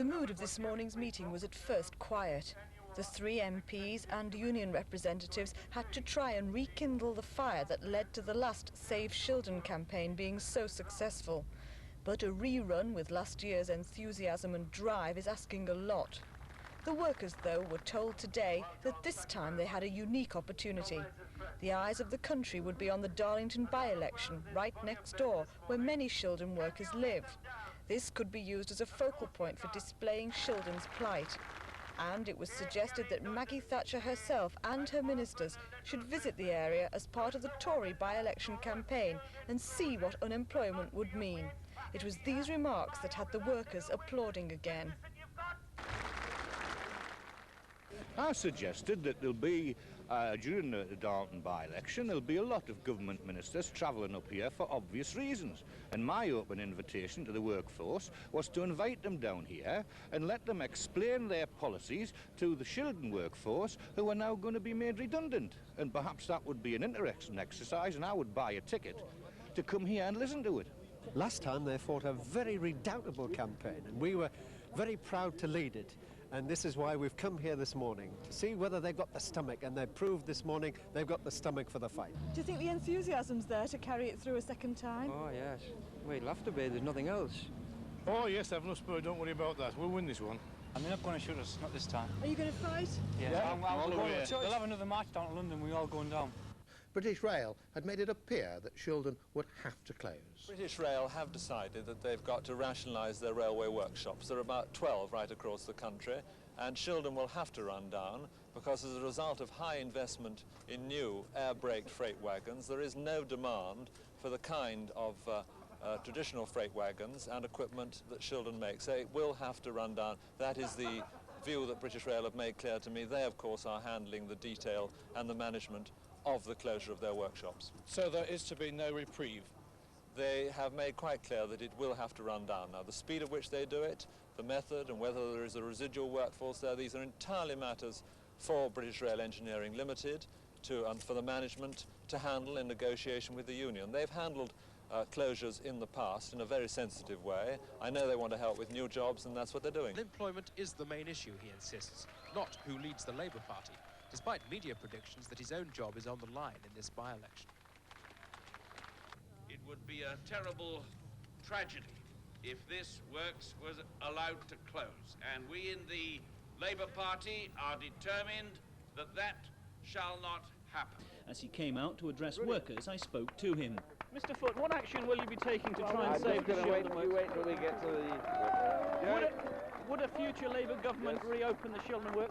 The mood of this morning's meeting was at first quiet. The 3 MPs and union representatives had to try and rekindle the fire that led to the last Save Shildon campaign being so successful. But a rerun with last year's enthusiasm and drive is asking a lot. The workers, though, were told today that this time they had a unique opportunity. The eyes of the country would be on the Darlington by-election, right next door, where many Shildon workers live. This could be used as a focal point for displaying Shildon's plight. And it was suggested that Maggie Thatcher herself and her ministers should visit the area as part of the Tory by-election campaign and see what unemployment would mean. It was these remarks that had the workers applauding again. I suggested that there'll be, during the Darlington by-election, there'll be a lot of government ministers travelling up here for obvious reasons. And my open invitation to the workforce was to invite them down here and let them explain their policies to the Shildon workforce who are now going to be made redundant. And perhaps that would be an interesting exercise, and I would buy a ticket to come here and listen to it. Last time they fought a very redoubtable campaign, and we were very proud to lead it. And this is why we've come here this morning, to see whether they've got the stomach, and they've proved this morning they've got the stomach for the fight. Do you think the enthusiasm's there to carry it through a second time? Oh, yes. We'll have to be, there's nothing else. Oh, yes, I've no spur, don't worry about that. We'll win this one. And they're not going to shoot us, not this time. Are you going to fight? Yeah. They'll have another march down to London, we're all going down. British Rail had made it appear that Shildon would have to close. British Rail have decided that they've got to rationalise their railway workshops. There are about 12 right across the country, and Shildon will have to run down because as a result of high investment in new air-braked freight wagons, there is no demand for the kind of traditional freight wagons and equipment that Shildon makes. So it will have to run down. That is the view that British Rail have made clear to me. They, of course, are handling the detail and the management of the closure of their workshops. So there is to be no reprieve? They have made quite clear that it will have to run down. Now, the speed at which they do it, the method, and whether there is a residual workforce there, these are entirely matters for British Rail Engineering Limited and for the management to handle in negotiation with the union. They've handled closures in the past in a very sensitive way. I know they want to help with new jobs, and that's what they're doing. Employment is the main issue, he insists, not who leads the Labour Party, despite media predictions that his own job is on the line in this by-election. It would be a terrible tragedy if this works was allowed to close, and we in the Labour Party are determined that that shall not happen. As he came out to address workers, I spoke to him. Mr. Foote, what action will you be taking to try and save the Shildon works? You wait till we get to the... Would a future Labour government reopen the Shildon works?